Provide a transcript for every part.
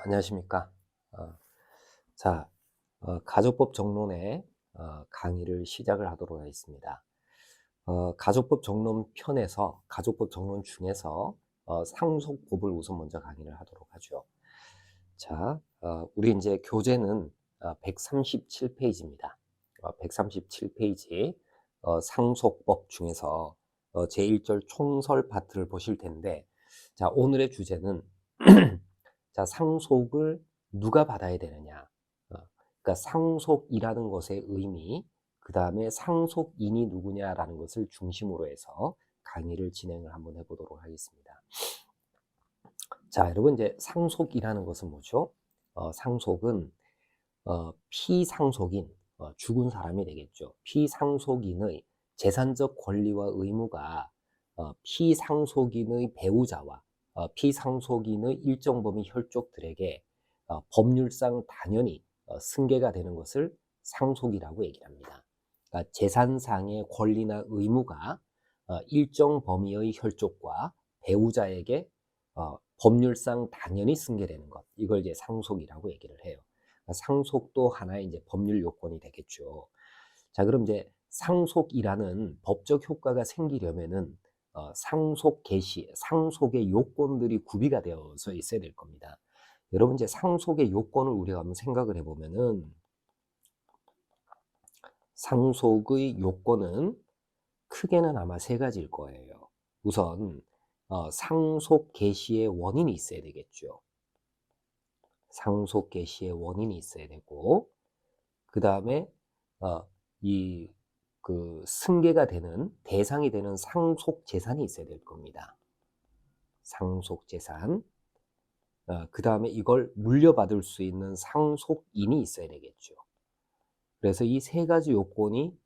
안녕하십니까. 어, 자, 가족법 정론의 강의를 시작을 하도록 하겠습니다. 가족법 정론 편에서, 가족법 정론 중에서 상속법을 우선 먼저 강의를 하도록 하죠. 자, 우리 이제 교재는 137페이지입니다. 137페이지 상속법 중에서 제1절 총설 파트를 보실 텐데, 자, 오늘의 주제는 자, 상속을 누가 받아야 되느냐. 그러니까 상속이라는 것의 의미, 그 다음에 상속인이 누구냐라는 것을 중심으로 해서 강의를 진행을 한번 해보도록 하겠습니다. 자, 여러분 이제 상속이라는 것은 뭐죠? 상속은 피상속인, 죽은 사람이 되겠죠. 피상속인의 재산적 권리와 의무가 피상속인의 배우자와 피상속인의 일정 범위 혈족들에게 법률상 당연히 승계가 되는 것을 상속이라고 얘기를 합니다. 그러니까 재산상의 권리나 의무가 일정 범위의 혈족과 배우자에게 법률상 당연히 승계되는 것, 이걸 이제 상속이라고 얘기를 해요. 상속도 하나의 이제 법률 요건이 되겠죠. 자, 그럼 이제 상속이라는 법적 효과가 생기려면은 상속 개시, 상속의 요건들이 구비가 되어서 있어야 될 겁니다. 여러분 이제 상속의 요건을 우리가 한번 생각을 해보면은 상속의 요건은 크게는 아마 세 가지일 거예요. 우선 상속 개시의 원인이 있어야 되겠죠. 상속 개시의 원인이 있어야 되고, 그 다음에 승계가 되는 대상이 되는 상속 재산이 있어야 될 겁니다. 상속 재산. 그 다음에 이걸 물려받을 수 있는 상속인이 있어야 되겠죠. 그래서 이 세 가지 요건이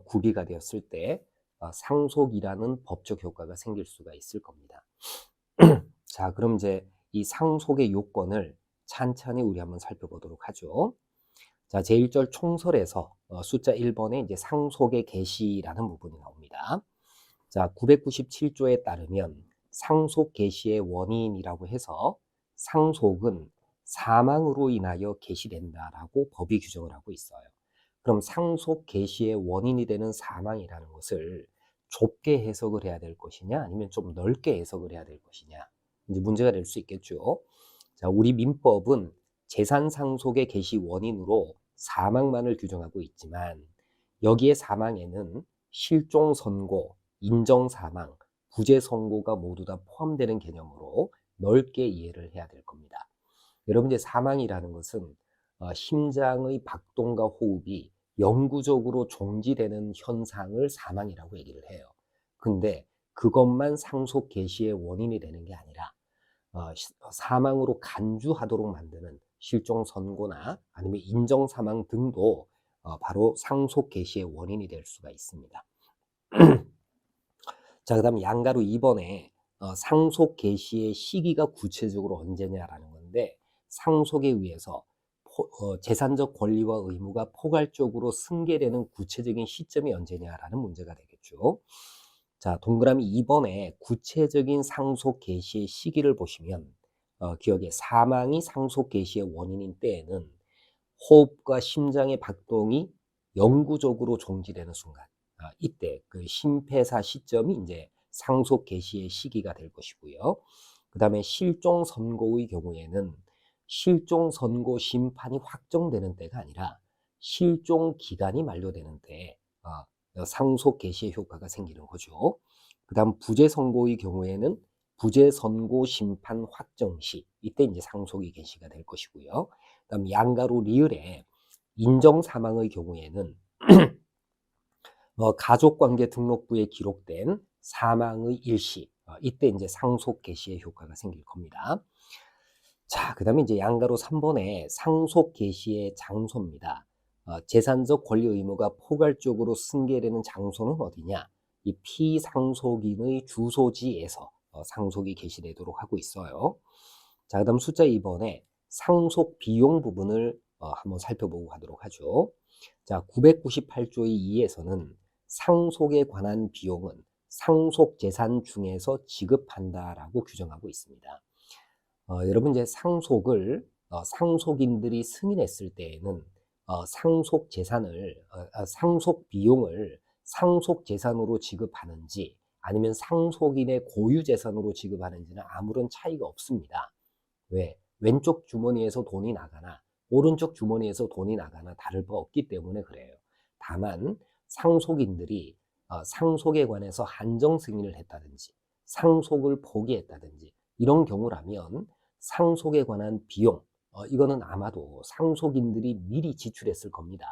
구비가 되었을 때 상속이라는 법적 효과가 생길 수가 있을 겁니다. 자, 그럼 이제 이 상속의 요건을 찬찬히 우리 한번 살펴보도록 하죠. 자, 제1절 총설에서 숫자 1번에 이제 상속의 개시라는 부분이 나옵니다. 자, 997조에 따르면 상속 개시의 원인이라고 해서 상속은 사망으로 인하여 개시된다라고 법이 규정을 하고 있어요. 그럼 상속 개시의 원인이 되는 사망이라는 것을 좁게 해석을 해야 될 것이냐, 아니면 좀 넓게 해석을 해야 될 것이냐, 이제 문제가 될 수 있겠죠. 자, 우리 민법은 재산 상속의 개시 원인으로 사망만을 규정하고 있지만, 여기에 사망에는 실종 선고, 인정 사망, 부재 선고가 모두 다 포함되는 개념으로 넓게 이해를 해야 될 겁니다. 여러분 이제 사망이라는 것은 심장의 박동과 호흡이 영구적으로 종지되는 현상을 사망이라고 얘기를 해요. 근데 그것만 상속 개시의 원인이 되는 게 아니라 사망으로 간주하도록 만드는 실종 선고나 아니면 인정 사망 등도 바로 상속 개시의 원인이 될 수가 있습니다. 자, 그 다음 양가로 2번에 상속 개시의 시기가 구체적으로 언제냐라는 건데, 상속에 의해서 재산적 권리와 의무가 포괄적으로 승계되는 구체적인 시점이 언제냐라는 문제가 되겠죠. 자, 동그라미 2번에 구체적인 상속 개시의 시기를 보시면 기억에 사망이 상속 개시의 원인인 때에는 호흡과 심장의 박동이 영구적으로 종지되는 순간, 이때 그 심폐사 시점이 이제 상속 개시의 시기가 될 것이고요. 그 다음에 실종 선고의 경우에는 실종 선고 심판이 확정되는 때가 아니라 실종 기간이 만료되는 때에 상속 개시의 효과가 생기는 거죠. 그 다음 부재 선고의 경우에는 부재 선고 심판 확정 시, 이때 이제 상속이 개시가 될 것이고요. 그 다음 양가로 리을에 인정 사망의 경우에는 가족관계 등록부에 기록된 사망의 일시, 이때 이제 상속 개시의 효과가 생길 겁니다. 자, 그 다음에 이제 양가로 3번에 상속 개시의 장소입니다. 재산적 권리 의무가 포괄적으로 승계되는 장소는 어디냐? 이 피상속인의 주소지에서 상속이 개시되도록 하고 있어요. 자, 그 다음 숫자 2번에 상속 비용 부분을 한번 살펴보고 가도록 하죠. 자, 998조의 2에서는 상속에 관한 비용은 상속 재산 중에서 지급한다라고 규정하고 있습니다. 여러분 이제 상속을 상속인들이 승인했을 때에는 상속 재산을 상속 비용을 상속 재산으로 지급하는지 아니면 상속인의 고유 재산으로 지급하는지는 아무런 차이가 없습니다. 왜? 왼쪽 주머니에서 돈이 나가나 오른쪽 주머니에서 돈이 나가나 다를 바 없기 때문에 그래요. 다만 상속인들이 상속에 관해서 한정 승인을 했다든지 상속을 포기했다든지 이런 경우라면 상속에 관한 비용, 이거는 아마도 상속인들이 미리 지출했을 겁니다.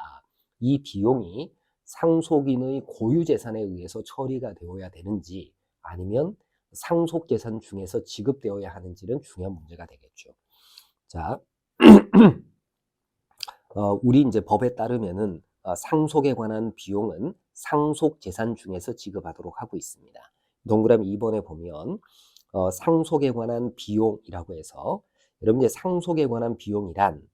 이 비용이 상속인의 고유 재산에 의해서 처리가 되어야 되는지 아니면 상속 재산 중에서 지급되어야 하는지는 중요한 문제가 되겠죠. 자, 우리 이제 법에 따르면은 상속에 관한 비용은 상속 재산 중에서 지급하도록 하고 있습니다. 동그라미 2번에 보면 상속에 관한 비용이라고 해서 여러분 이제 상속에 관한 비용이란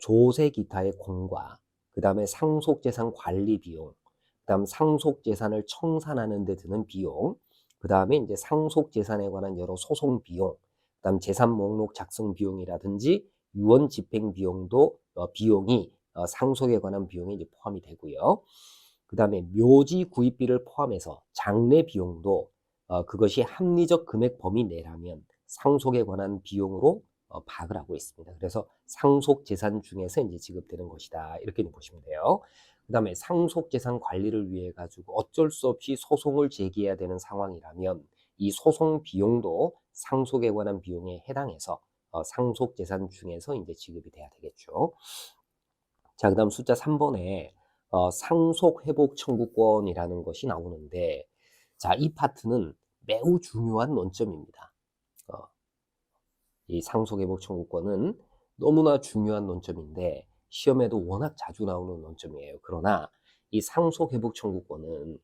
조세 기타의 공과 그 다음에 상속 재산 관리 비용, 그 다음 상속 재산을 청산하는 데 드는 비용, 그 다음에 이제 상속 재산에 관한 여러 소송 비용, 그 다음 재산 목록 작성 비용이라든지 유언 집행 비용도 비용이 상속에 관한 비용이 이제 포함이 되고요. 그 다음에 묘지 구입비를 포함해서 장례 비용도 그것이 합리적 금액 범위 내라면 상속에 관한 비용으로 파악을 하고 있습니다. 그래서 상속 재산 중에서 이제 지급되는 것이다. 이렇게 보시면 돼요. 그 다음에 상속 재산 관리를 위해 가지고 어쩔 수 없이 소송을 제기해야 되는 상황이라면 이 소송 비용도 상속에 관한 비용에 해당해서 상속 재산 중에서 이제 지급이 돼야 되겠죠. 자, 그 다음 숫자 3번에 상속 회복 청구권이라는 것이 나오는데, 자, 이 파트는 매우 중요한 논점입니다. 이 상속 회복 청구권은 너무나 중요한 논점인데 시험에도 워낙 자주 나오는 논점이에요. 그러나 이 상속 회복 청구권은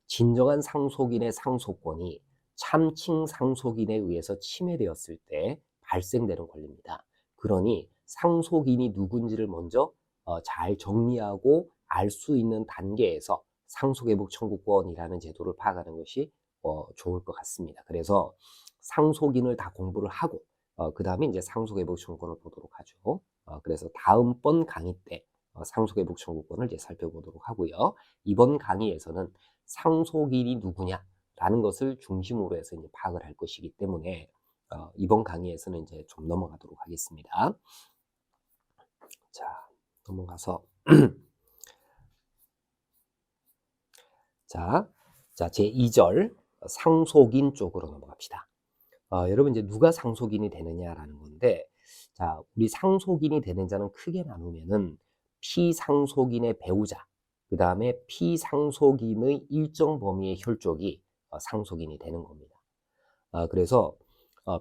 진정한 상속인의 상속권이 참칭 상속인에 의해서 침해되었을 때 발생되는 권리입니다. 그러니 상속인이 누군지를 먼저 잘 정리하고 알 수 있는 단계에서 상속회복 청구권이라는 제도를 파악하는 것이 좋을 것 같습니다. 그래서 상속인을 다 공부를 하고 그 다음에 이제 상속회복 청구권을 보도록 하죠. 그래서 다음번 강의 때 상속회복 청구권을 이제 살펴보도록 하고요. 이번 강의에서는 상속인이 누구냐라는 것을 중심으로 해서 이제 파악을 할 것이기 때문에 이번 강의에서는 이제 좀 넘어가도록 하겠습니다. 자, 넘어가서 자, 제2절 상속인 쪽으로 넘어갑시다. 여러분 이제 누가 상속인이 되느냐라는 건데, 자, 우리 상속인이 되는 자는 크게 나누면은 피상속인의 배우자, 그 다음에 피상속인의 일정 범위의 혈족이 상속인이 되는 겁니다. 그래서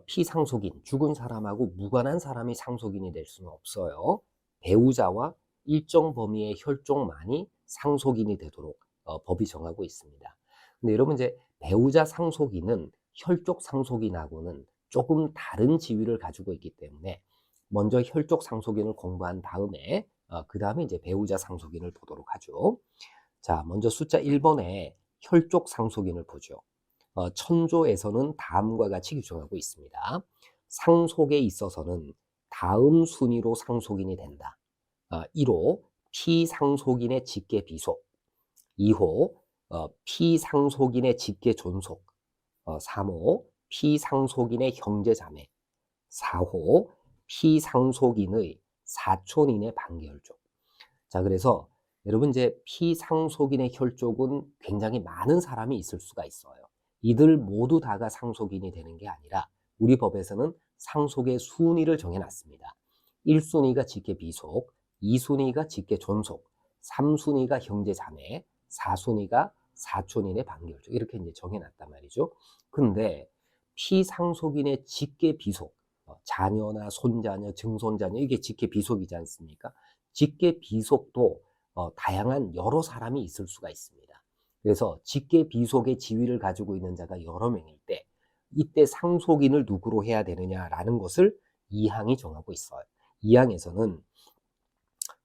피상속인, 죽은 사람하고 무관한 사람이 상속인이 될 수는 없어요. 배우자와 일정 범위의 혈족만이 상속인이 되도록 법이 정하고 있습니다. 근데 여러분 이제 배우자 상속인은 혈족 상속인하고는 조금 다른 지위를 가지고 있기 때문에 먼저 혈족 상속인을 공부한 다음에 그 다음에 이제 배우자 상속인을 보도록 하죠. 자, 먼저 숫자 1번에 혈족 상속인을 보죠. 천조에서는 다음과 같이 규정하고 있습니다. 상속에 있어서는 다음 순위로 상속인이 된다. 1호 피상속인의 직계 비속, 2호 피상속인의 직계 존속, 3호 피상속인의 형제자매, 4호 피상속인의 사촌인의 반계혈족. 자, 그래서 여러분 이제 피상속인의 혈족은 굉장히 많은 사람이 있을 수가 있어요. 이들 모두 다가 상속인이 되는 게 아니라 우리 법에서는 상속의 순위를 정해놨습니다. 1순위가 직계 비속, 2순위가 직계 존속, 3순위가 형제자매, 4순위가 사촌인의 반계혈족, 이렇게 이제 정해놨단 말이죠. 근데 피상속인의 직계 비속, 자녀나 손자녀, 증손자녀, 이게 직계 비속이지 않습니까? 직계 비속도 다양한 여러 사람이 있을 수가 있습니다. 그래서 직계 비속의 지위를 가지고 있는 자가 여러 명일 때 이때 상속인을 누구로 해야 되느냐라는 것을 2항이 정하고 있어요. 2항에서는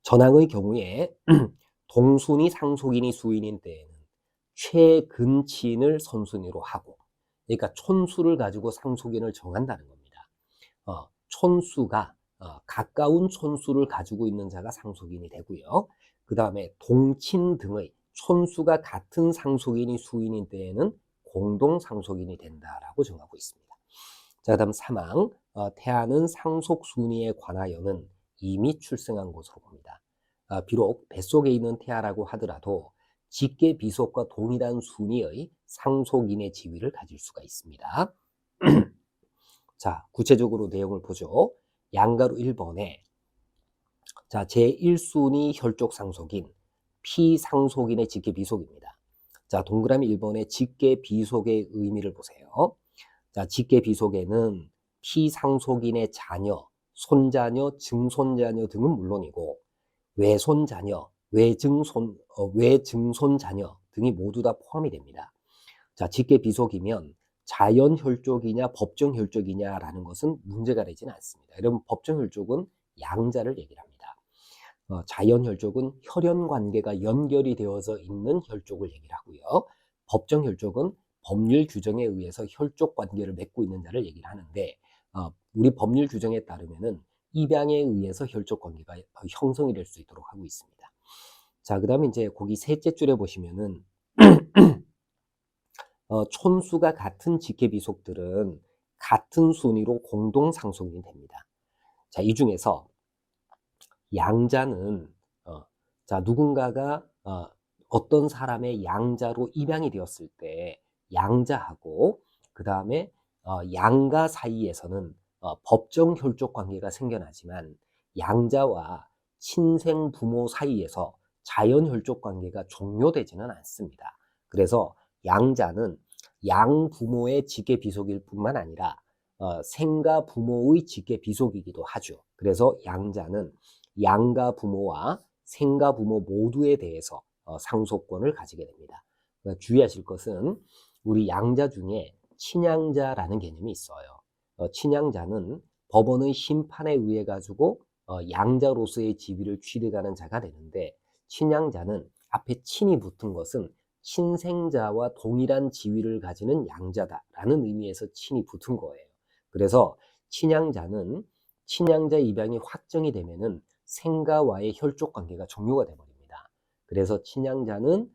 전항의 경우에 동순위 상속인이 수인인 때에는 최근친을 선순위로 하고, 그러니까 촌수를 가지고 상속인을 정한다는 겁니다. 촌수가 가까운 촌수를 가지고 있는 자가 상속인이 되고요. 그 다음에 동친 등의 촌수가 같은 상속인이 수인인 때에는 공동 상속인이 된다라고 정하고 있습니다. 자, 그다음 사망. 태아는 상속 순위에 관하여는 이미 출생한 것으로 봅니다. 비록 뱃속에 있는 태아라고 하더라도 직계 비속과 동일한 순위의 상속인의 지위를 가질 수가 있습니다. 자, 구체적으로 내용을 보죠. 양가로 1번에 자, 제1순위 혈족 상속인 피상속인의 직계 비속입니다. 자, 동그라미 1번의 직계 비속의 의미를 보세요. 자, 직계 비속에는 피상속인의 자녀, 손자녀, 증손자녀 등은 물론이고 외손자녀, 외증손자녀 등이 모두 다 포함이 됩니다. 자, 직계 비속이면 자연 혈족이냐 법정 혈족이냐라는 것은 문제가 되지는 않습니다. 여러분, 법정 혈족은 양자를 얘기를 합니다. 자연 혈족은 혈연 관계가 연결이 되어서 있는 혈족을 얘기를 하고요. 법정 혈족은 법률 규정에 의해서 혈족 관계를 맺고 있는 자를 얘기를 하는데, 우리 법률 규정에 따르면은 입양에 의해서 혈족 관계가 형성이 될 수 있도록 하고 있습니다. 자, 그 다음에 이제 거기 셋째 줄에 보시면은 촌수가 같은 직계비속들은 같은 순위로 공동 상속인이 됩니다. 자, 이 중에서 양자는 자, 누군가가 어떤 사람의 양자로 입양이 되었을 때 양자하고 그 다음에 양가 사이에서는 법정 혈족 관계가 생겨나지만 양자와 친생 부모 사이에서 자연 혈족 관계가 종료되지는 않습니다. 그래서 양자는 양 부모의 직계 비속일 뿐만 아니라 생가 부모의 직계 비속이기도 하죠. 그래서 양자는 양가 부모와 생가 부모 모두에 대해서 상속권을 가지게 됩니다. 그러니까 주의하실 것은 우리 양자 중에 친양자라는 개념이 있어요. 친양자는 법원의 심판에 의해 가지고 양자로서의 지위를 취득하는 자가 되는데, 친양자는 앞에 친이 붙은 것은 친생자와 동일한 지위를 가지는 양자다라는 의미에서 친이 붙은 거예요. 그래서 친양자는 친양자 입양이 확정이 되면은 생가와의 혈족 관계가 종료가 되어버립니다. 그래서 친양자는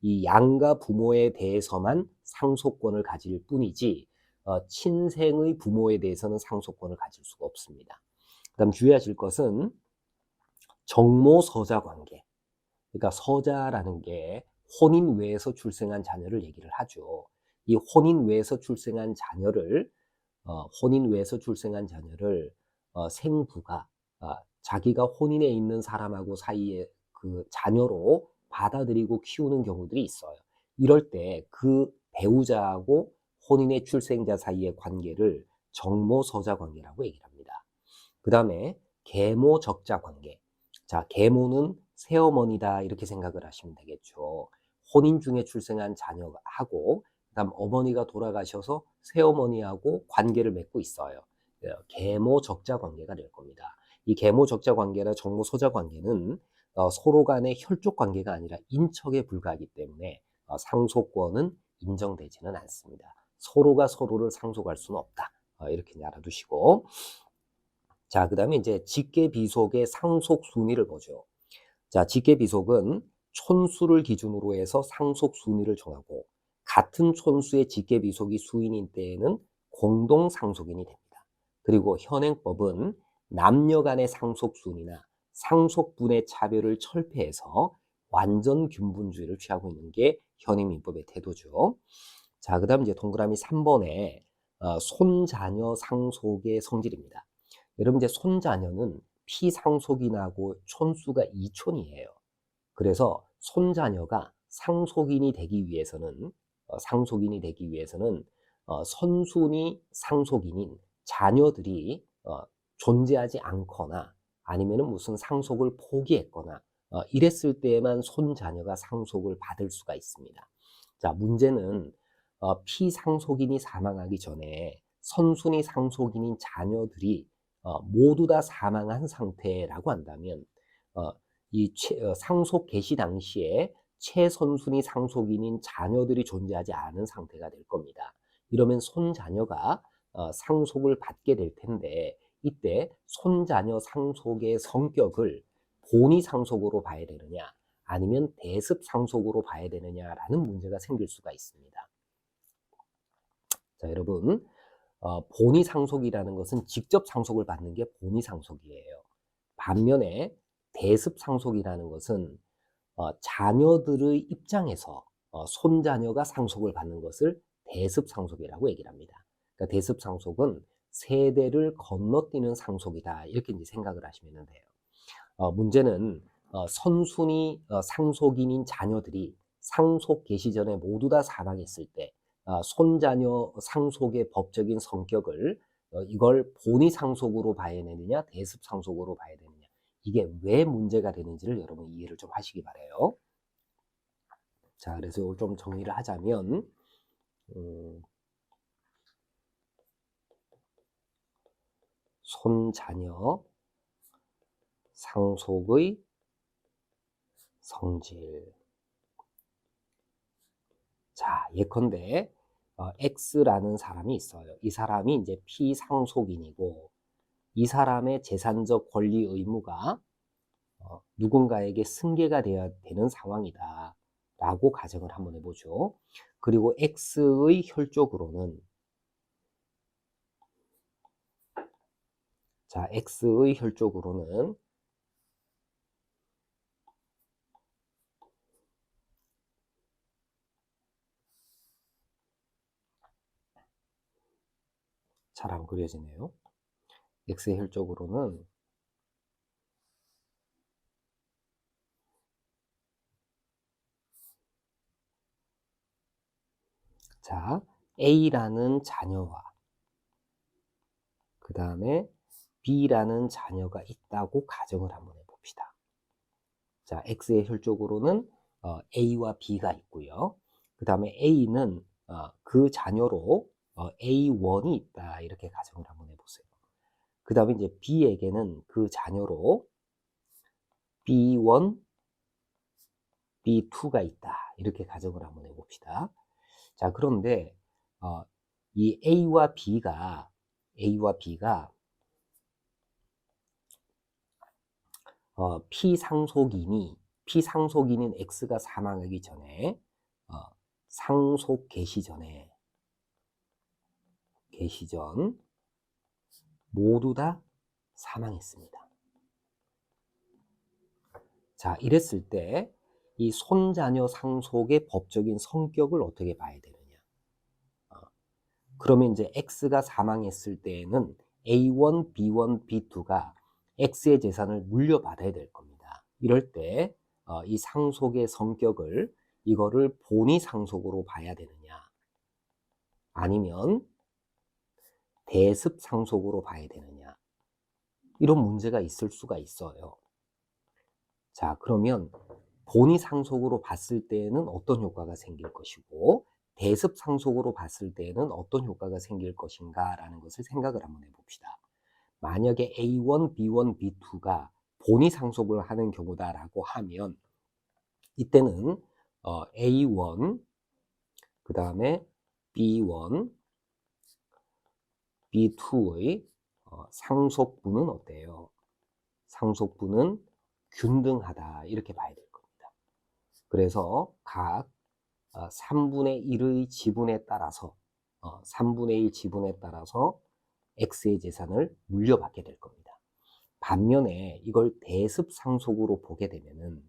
이 양가 부모에 대해서만 상속권을 가질 뿐이지 친생의 부모에 대해서는 상속권을 가질 수가 없습니다. 그다음 주의하실 것은 정모서자 관계. 그러니까 서자라는 게 혼인 외에서 출생한 자녀를 얘기를 하죠. 이 혼인 외에서 출생한 자녀를 생부가 자기가 혼인에 있는 사람하고 사이에 그 자녀로 받아들이고 키우는 경우들이 있어요. 이럴 때 그 배우자하고 혼인의 출생자 사이의 관계를 정모서자 관계라고 얘기를 합니다. 그 다음에 계모적자 관계. 자, 계모는 새어머니다 이렇게 생각을 하시면 되겠죠. 혼인 중에 출생한 자녀하고 그다음 어머니가 돌아가셔서 새어머니하고 관계를 맺고 있어요. 계모적자 관계가 될 겁니다. 이 계모적자 관계나 정모소자 관계는 서로 간의 혈족 관계가 아니라 인척에 불과하기 때문에 상속권은 인정되지는 않습니다. 서로가 서로를 상속할 수는 없다. 이렇게 알아두시고, 자, 그 다음에 이제 직계비속의 상속 순위를 보죠. 자, 직계비속은 촌수를 기준으로 해서 상속 순위를 정하고, 같은 촌수의 직계비속이 수인인 때에는 공동 상속인이 됩니다. 그리고 현행법은 남녀 간의 상속 순위나 상속분의 차별을 철폐해서 완전 균분주의를 취하고 있는 게 현행민법의 태도죠. 자, 그 다음 이제 동그라미 3번에 손자녀 상속의 성질입니다. 여러분, 이제 손자녀는 피상속인하고 촌수가 이촌이에요. 그래서 손자녀가 상속인이 되기 위해서는 선순위 상속인인 자녀들이 존재하지 않거나 아니면은 무슨 상속을 포기했거나 이랬을 때에만 손자녀가 상속을 받을 수가 있습니다. 자, 문제는 피상속인이 사망하기 전에 선순위 상속인인 자녀들이 모두 다 사망한 상태라고 한다면 이 상속 개시 당시에 최선순위 상속인인 자녀들이 존재하지 않은 상태가 될 겁니다. 이러면 손자녀가 상속을 받게 될 텐데, 이때 손자녀 상속의 성격을 본위 상속으로 봐야 되느냐 아니면 대습 상속으로 봐야 되느냐라는 문제가 생길 수가 있습니다. 자, 여러분, 본위 상속이라는 것은 직접 상속을 받는 게 본위 상속이에요. 반면에 대습 상속이라는 것은 자녀들의 입장에서 손자녀가 상속을 받는 것을 대습 상속이라고 얘기를 합니다. 그러니까 대습 상속은 세대를 건너뛰는 상속이다. 이렇게 이제 생각을 하시면 돼요. 문제는 선순위 상속인인 자녀들이 상속 개시 전에 모두 다 사망했을 때 손자녀 상속의 법적인 성격을 이걸 본위 상속으로 봐야 되느냐 대습 상속으로 봐야 되느냐 이게 왜 문제가 되는지를 여러분 이해를 좀 하시기 바라요. 자, 그래서 이걸 좀 정리를 하자면 손자녀 상속의 성질. 자, 예컨대 X라는 사람이 있어요. 이 사람이 이제 피상속인이고 이 사람의 재산적 권리 의무가 누군가에게 승계가 되어야 되는 상황이다 라고 가정을 한번 해보죠. 그리고 X의 혈족으로는 자, X의 혈족으로는 잘 안 그려지네요. X의 혈족으로는 자, A라는 자녀와 그 다음에 B라는 자녀가 있다고 가정을 한번 해봅시다. 자, X의 혈족으로는 A와 B가 있고요. 그 다음에 A는 그 자녀로 A1이 있다. 이렇게 가정을 한번 해보세요. 그 다음에 이제 B에게는 그 자녀로 B1, B2가 있다. 이렇게 가정을 한번 해봅시다. 자, 그런데 이 A와 B가 피상속인인 X가 사망하기 전에 상속 개시 전 모두 다 사망했습니다. 자, 이랬을 때 이 손자녀 상속의 법적인 성격을 어떻게 봐야 되느냐? 그러면 이제 X가 사망했을 때에는 A1, B1, B2가 X의 재산을 물려받아야 될 겁니다. 이럴 때 이 상속의 성격을 이거를 본위 상속으로 봐야 되느냐? 아니면 대습 상속으로 봐야 되느냐? 이런 문제가 있을 수가 있어요. 자, 그러면 본위 상속으로 봤을 때에는 어떤 효과가 생길 것이고 대습 상속으로 봤을 때에는 어떤 효과가 생길 것인가 라는 것을 생각을 한번 해봅시다. 만약에 A1, B1, B2가 본위 상속을 하는 경우다라고 하면 이때는 A1, 그 다음에 B1, B2의 상속분은 어때요? 상속분은 균등하다 이렇게 봐야 될 겁니다. 그래서 각 3분의 1의 지분에 따라서 3분의 1 지분에 따라서 X의 재산을 물려받게 될 겁니다. 반면에 이걸 대습 상속으로 보게 되면은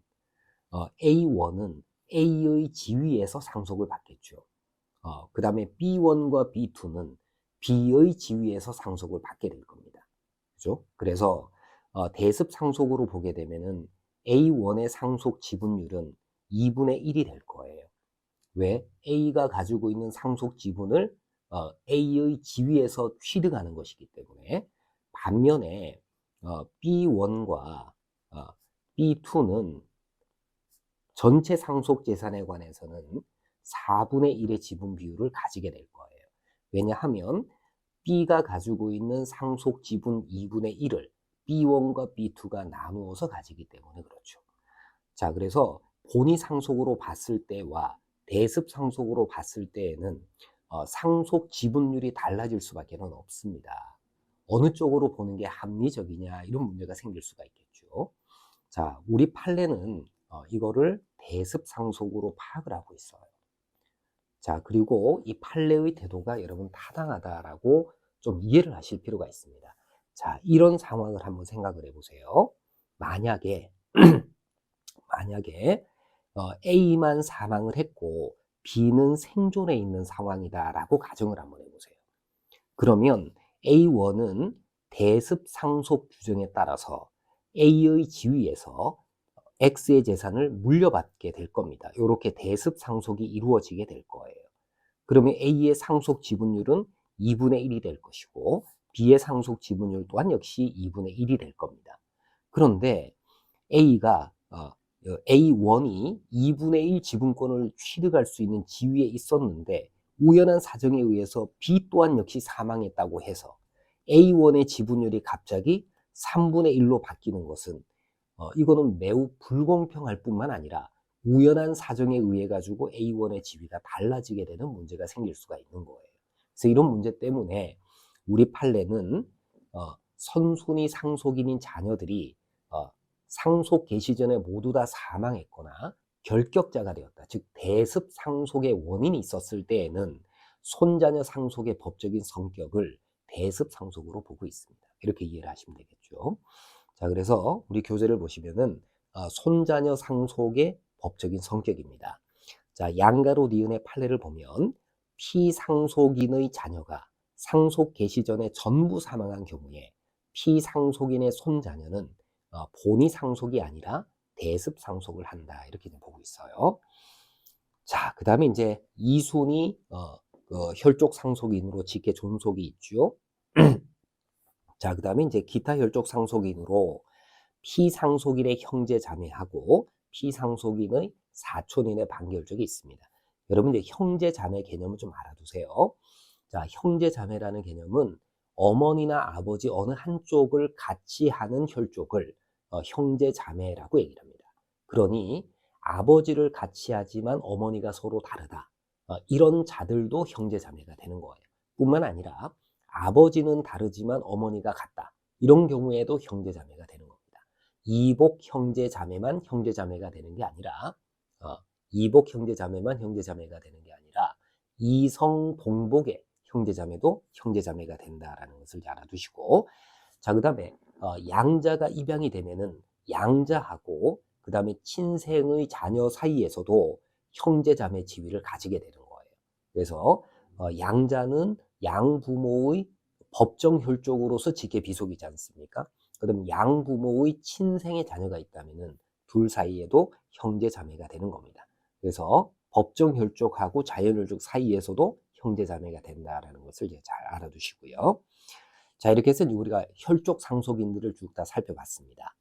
A1은 A의 지위에서 상속을 받겠죠. 그 다음에 B1과 B2는 B의 지위에서 상속을 받게 될 겁니다. 그죠? 그래서 대습 상속으로 보게 되면은 A1의 상속 지분율은 2분의 1이 될 거예요. 왜? A가 가지고 있는 상속 지분을 A의 지위에서 취득하는 것이기 때문에. 반면에 B1과 B2는 전체 상속 재산에 관해서는 4분의 1의 지분 비율을 가지게 될 거예요. 왜냐하면 B가 가지고 있는 상속 지분 2분의 1을 B1과 B2가 나누어서 가지기 때문에 그렇죠. 자, 그래서 본위 상속으로 봤을 때와 대습 상속으로 봤을 때에는 상속 지분율이 달라질 수밖에 없습니다. 어느 쪽으로 보는 게 합리적이냐 이런 문제가 생길 수가 있겠죠. 자, 우리 판례는 이거를 대습상속으로 파악을 하고 있어요. 자, 그리고 이 판례의 태도가 여러분 타당하다라고 좀 이해를 하실 필요가 있습니다. 자, 이런 상황을 한번 생각을 해보세요. 만약에 A만 사망을 했고 B는 생존해 있는 상황이다라고 가정을 한번 해보세요. 그러면 A1은 대습상속 규정에 따라서 A의 지위에서 X의 재산을 물려받게 될 겁니다. 이렇게 대습상속이 이루어지게 될 거예요. 그러면 A의 상속 지분율은 2분의 1이 될 것이고 B의 상속 지분율 또한 역시 2분의 1이 될 겁니다. 그런데 A1이 2분의 1 지분권을 취득할 수 있는 지위에 있었는데 우연한 사정에 의해서 B 또한 역시 사망했다고 해서 A1의 지분율이 갑자기 3분의 1로 바뀌는 것은 이거는 매우 불공평할 뿐만 아니라 우연한 사정에 의해 가지고 A1의 지위가 달라지게 되는 문제가 생길 수가 있는 거예요. 그래서 이런 문제 때문에 우리 판례는 선순위 상속인인 자녀들이 상속 개시 전에 모두 다 사망했거나 결격자가 되었다. 즉 대습 상속의 원인이 있었을 때에는 손자녀 상속의 법적인 성격을 대습 상속으로 보고 있습니다. 이렇게 이해를 하시면 되겠죠. 자, 그래서 우리 교재를 보시면은 손자녀 상속의 법적인 성격입니다. 자, 양가로 니은의 판례를 보면 피상속인의 자녀가 상속 개시 전에 전부 사망한 경우에 피상속인의 손자녀는 본위 상속이 아니라 대습 상속을 한다. 이렇게 보고 있어요. 자, 그 다음에 이제 이순이 혈족 상속인으로 직계 존속이 있죠. 자, 그 다음에 이제 기타 혈족 상속인으로 피상속인의 형제 자매하고 피상속인의 사촌인의 반결족이 있습니다. 여러분 이제 형제 자매 개념을 좀 알아두세요. 자, 형제 자매라는 개념은 어머니나 아버지 어느 한쪽을 같이 하는 혈족을 형제 자매라고 얘기를 합니다. 그러니 아버지를 같이 하지만 어머니가 서로 다르다. 이런 자들도 형제 자매가 되는 거예요. 뿐만 아니라 아버지는 다르지만 어머니가 같다. 이런 경우에도 형제 자매가 되는 겁니다. 이복 형제 자매만 형제 자매가 되는 게 아니라 이복 형제 자매만 형제 자매가 되는 게 아니라 이성 동복의 형제 자매도 형제 자매가 된다라는 것을 알아두시고, 자, 그다음에 양자가 입양이 되면은 양자하고 그다음에 친생의 자녀 사이에서도 형제 자매 지위를 가지게 되는 거예요. 그래서 양자는 양부모의 법정 혈족으로서 직계 비속이지 않습니까? 그럼 양부모의 친생의 자녀가 있다면은 둘 사이에도 형제 자매가 되는 겁니다. 그래서 법정 혈족하고 자연 혈족 사이에서도 형제 자매가 된다라는 것을 이제 잘 알아두시고요. 자, 이렇게 해서 우리가 혈족 상속인들을 쭉 다 살펴봤습니다.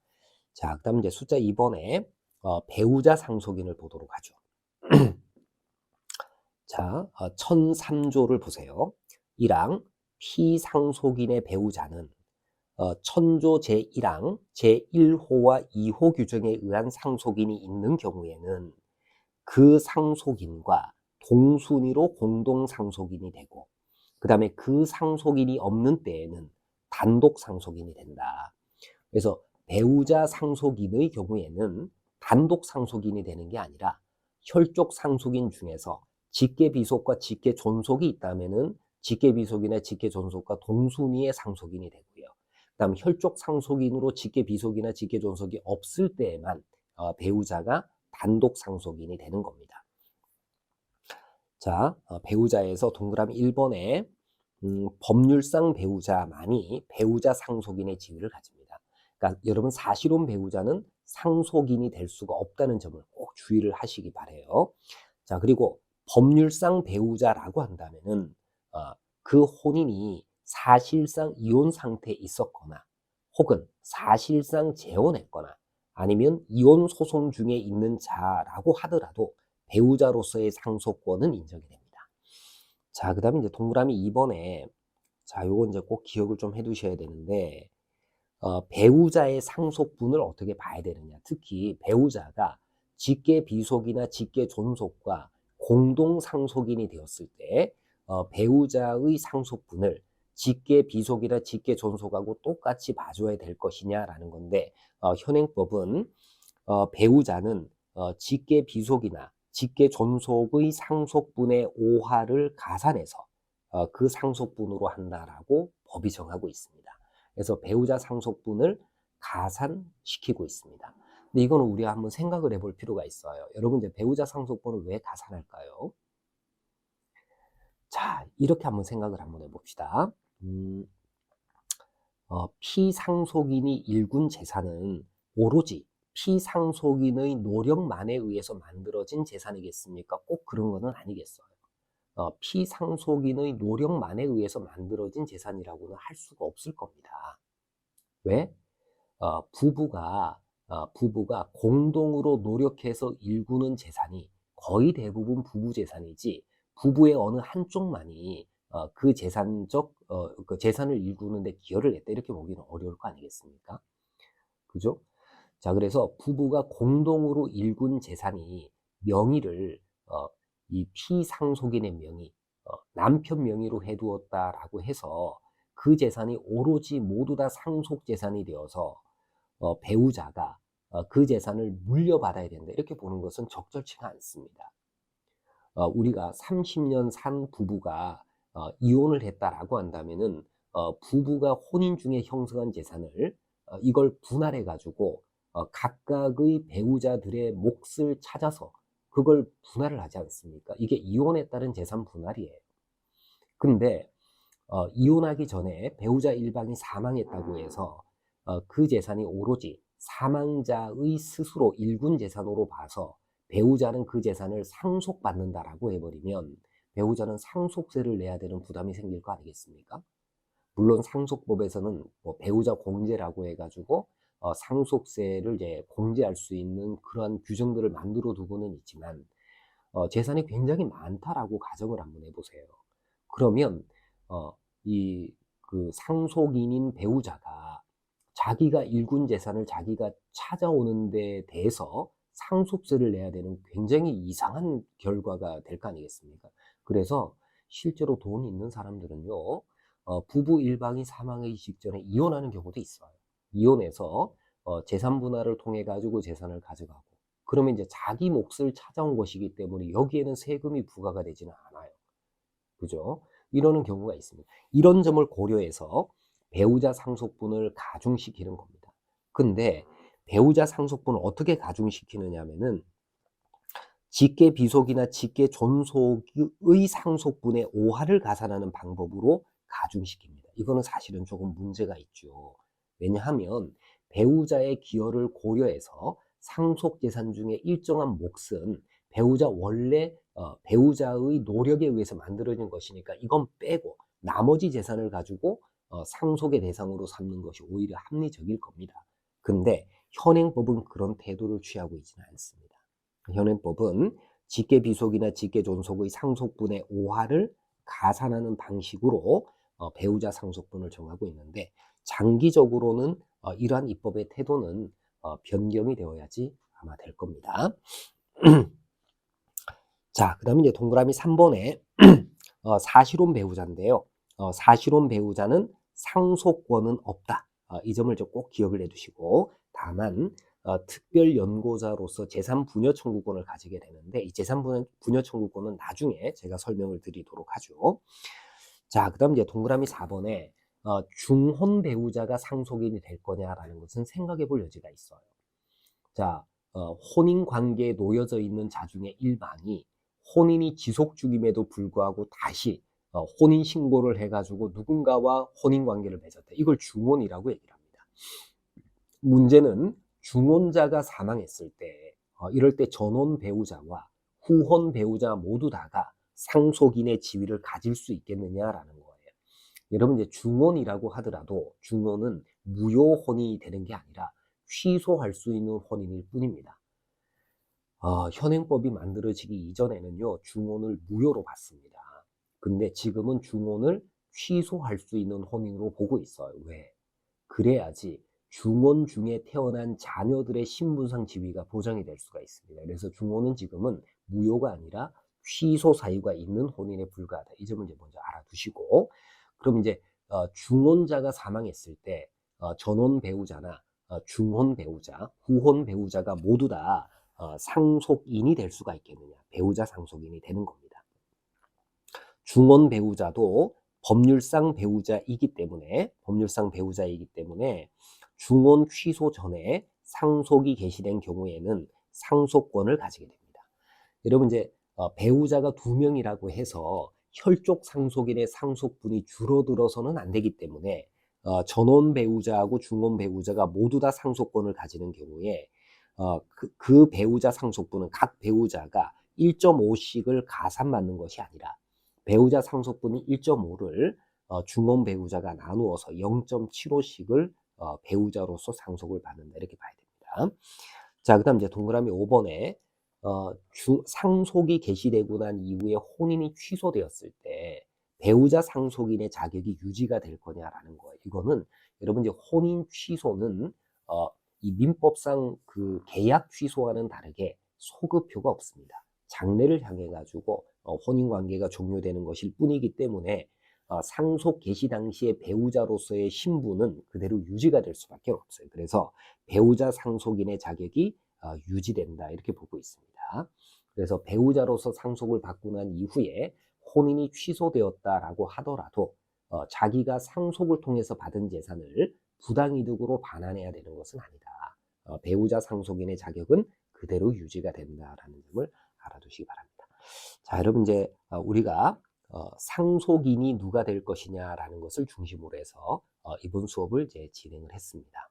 자, 그다음 이제 숫자 2번에 배우자 상속인을 보도록 하죠. 자, 1003조를 보세요. 1항 피상속인의 배우자는 천조 제1항 제1호와 2호 규정에 의한 상속인이 있는 경우에는 그 상속인과 동순위로 공동 상속인이 되고, 그 다음에 그 상속인이 없는 때에는 단독 상속인이 된다. 그래서 배우자 상속인의 경우에는 단독 상속인이 되는 게 아니라 혈족 상속인 중에서 직계 비속과 직계 존속이 있다면은 직계 비속이나 직계 존속과 동순위의 상속인이 되고요. 그다음 혈족 상속인으로 직계 비속이나 직계 존속이 없을 때에만 배우자가 단독 상속인이 되는 겁니다. 자, 배우자에서 동그라미 1번에 법률상 배우자만이 배우자 상속인의 지위를 가집니다. 그러니까 여러분 사실혼 배우자는 상속인이 될 수가 없다는 점을 꼭 주의를 하시기 바래요. 자, 그리고 법률상 배우자라고 한다면은 그 혼인이 사실상 이혼 상태에 있었거나 혹은 사실상 재혼했거나 아니면 이혼 소송 중에 있는 자라고 하더라도 배우자로서의 상속권은 인정이 됩니다. 자, 그 다음에 이제 동그라미 2번에 자, 요거 이제 꼭 기억을 좀 해두셔야 되는데 배우자의 상속분을 어떻게 봐야 되느냐. 특히 배우자가 직계 비속이나 직계 존속과 공동 상속인이 되었을 때 배우자의 상속분을 직계 비속이나 직계 존속하고 똑같이 봐줘야 될 것이냐라는 건데, 현행법은 배우자는 직계 비속이나 직계 존속의 상속분의 5하를 가산해서 그 상속분으로 한다라고 법이 정하고 있습니다. 그래서 배우자 상속분을 가산시키고 있습니다. 근데 이거는 우리가 한번 생각을 해볼 필요가 있어요. 여러분, 이제 배우자 상속분을 왜 가산할까요? 자, 이렇게 한번 생각을 한번 해봅시다. 피상속인이 일군 재산은 오로지 피상속인의 노력만에 의해서 만들어진 재산이겠습니까? 꼭 그런 것은 아니겠어요. 피상속인의 노력만에 의해서 만들어진 재산이라고는 할 수가 없을 겁니다. 왜? 부부가 공동으로 노력해서 일구는 재산이 거의 대부분 부부 재산이지, 부부의 어느 한쪽만이 그 그 재산을 일구는데 기여를 했다, 이렇게 보기는 어려울 거 아니겠습니까? 그죠? 자, 그래서 부부가 공동으로 일군 재산이 명의를 이 피상속인의 명의, 남편 명의로 해두었다라고 해서 그 재산이 오로지 모두 다 상속 재산이 되어서 배우자가 그 재산을 물려받아야 된다, 이렇게 보는 것은 적절치가 않습니다. 우리가 30년 산 부부가 이혼을 했다라고 한다면은 부부가 혼인 중에 형성한 재산을 이걸 분할해 가지고 각각의 배우자들의 몫을 찾아서 그걸 분할을 하지 않습니까? 이게 이혼에 따른 재산 분할이에요. 근데 이혼하기 전에 배우자 일방이 사망했다고 해서 그 재산이 오로지 사망자의 스스로 일군 재산으로 봐서 배우자는 그 재산을 상속받는다라고 해버리면 배우자는 상속세를 내야 되는 부담이 생길 거 아니겠습니까? 물론 상속법에서는 뭐 배우자 공제라고 해가지고 상속세를 이제 공제할 수 있는 그러한 규정들을 만들어 두고는 있지만 재산이 굉장히 많다라고 가정을 한번 해보세요. 그러면 이 그 상속인인 배우자가 자기가 일군 재산을 자기가 찾아오는 데 대해서 상속세를 내야 되는 굉장히 이상한 결과가 될 거 아니겠습니까? 그래서 실제로 돈이 있는 사람들은요, 부부 일방이 사망하기 직전에 이혼하는 경우도 있어요. 이혼해서 재산 분할을 통해 가지고 재산을 가져가고, 그러면 이제 자기 몫을 찾아온 것이기 때문에 여기에는 세금이 부과가 되지는 않아요. 그죠? 이러는 경우가 있습니다. 이런 점을 고려해서 배우자 상속분을 가중시키는 겁니다. 근데 배우자 상속분을 어떻게 가중시키느냐 하면은 직계 비속이나 직계 존속의 상속분의 5하를 가산하는 방법으로 가중시킵니다. 이거는 사실은 조금 문제가 있죠. 왜냐하면 배우자의 기여를 고려해서 상속재산 중에 일정한 몫은 배우자의 노력에 의해서 만들어진 것이니까 이건 빼고 나머지 재산을 가지고 상속의 대상으로 삼는 것이 오히려 합리적일 겁니다. 근데 현행법은 그런 태도를 취하고 있지는 않습니다. 현행법은 직계비속이나 직계존속의 상속분의 5하를 가산하는 방식으로 배우자 상속분을 정하고 있는데, 장기적으로는 이러한 입법의 태도는 변경이 되어야지 아마 될 겁니다. 자, 그 다음에 이제 동그라미 3번에 사실혼 배우자인데요. 사실혼 배우자는 상속권은 없다. 이 점을 꼭 기억을 해두시고, 다만 특별 연고자로서 재산 분여 청구권을 가지게 되는데, 이 재산 분여 청구권은 나중에 제가 설명을 드리도록 하죠. 자, 그 다음 이제 동그라미 4번에 중혼 배우자가 상속인이 될 거냐라는 것은 생각해 볼 여지가 있어요. 자, 혼인 관계에 놓여져 있는 자 중에 일방이 혼인이 지속 중임에도 불구하고 다시 혼인 신고를 해가지고 누군가와 혼인 관계를 맺었다. 이걸 중혼이라고 얘기를 합니다. 문제는 중혼자가 사망했을 때 이럴 때 전혼 배우자와 후혼 배우자 모두 다가 상속인의 지위를 가질 수 있겠느냐라는 거예요. 여러분, 이제 중혼이라고 하더라도 중혼은 무효 혼인이 되는 게 아니라 취소할 수 있는 혼인일 뿐입니다. 현행법이 만들어지기 이전에는요, 중혼을 무효로 봤습니다. 근데 지금은 중혼을 취소할 수 있는 혼인으로 보고 있어요. 왜? 그래야지 중혼 중에 태어난 자녀들의 신분상 지위가 보장이 될 수가 있습니다. 그래서 중혼은 지금은 무효가 아니라 취소 사유가 있는 혼인에 불과하다. 이 점을 이제 먼저 알아두시고, 그럼 이제 중혼자가 사망했을 때 전혼 배우자나 중혼 배우자, 후혼 배우자가 모두 다 상속인이 될 수가 있겠느냐. 배우자 상속인이 되는 겁니다. 중혼 배우자도 법률상 배우자이기 때문에 중혼 취소 전에 상속이 개시된 경우에는 상속권을 가지게 됩니다. 여러분 이제 배우자가 2명이라고 해서 혈족 상속인의 상속분이 줄어들어서는 안 되기 때문에 전혼 배우자하고 중혼 배우자가 모두 다 상속권을 가지는 경우에 그 배우자 상속분은 각 배우자가 1.5씩을 가산받는 것이 아니라 배우자 상속분이 1.5를 중혼 배우자가 나누어서 0.75씩을 배우자로서 상속을 받는다 이렇게 봐야 됩니다. 자, 그다음 이제 동그라미 5번에 상속이 개시되고 난 이후에 혼인이 취소되었을 때 배우자 상속인의 자격이 유지가 될 거냐라는 거예요. 이거는 여러분 이제 혼인 취소는 이 민법상 그 계약 취소와는 다르게 소급효가 없습니다. 장래를 향해 가지고 혼인 관계가 종료되는 것일 뿐이기 때문에 상속 개시 당시에 배우자로서의 신분은 그대로 유지가 될 수밖에 없어요. 그래서 배우자 상속인의 자격이 유지된다 이렇게 보고 있습니다. 그래서 배우자로서 상속을 받고 난 이후에 혼인이 취소되었다라고 하더라도 자기가 상속을 통해서 받은 재산을 부당이득으로 반환해야 되는 것은 아니다. 배우자 상속인의 자격은 그대로 유지가 된다라는 점을 알아두시기 바랍니다. 자, 여러분 이제 우리가 상속인이 누가 될 것이냐라는 것을 중심으로 해서 이번 수업을 이제 진행을 했습니다.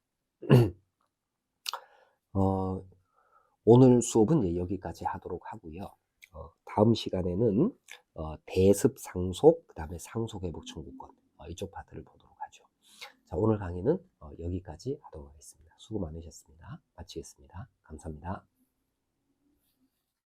오늘 수업은 이제 여기까지 하도록 하고요. 다음 시간에는 대습 상속, 그 다음에 상속회복 청구권 이쪽 파트를 보도록 하죠. 자, 오늘 강의는 여기까지 하도록 하겠습니다. 수고 많으셨습니다. 마치겠습니다. 감사합니다.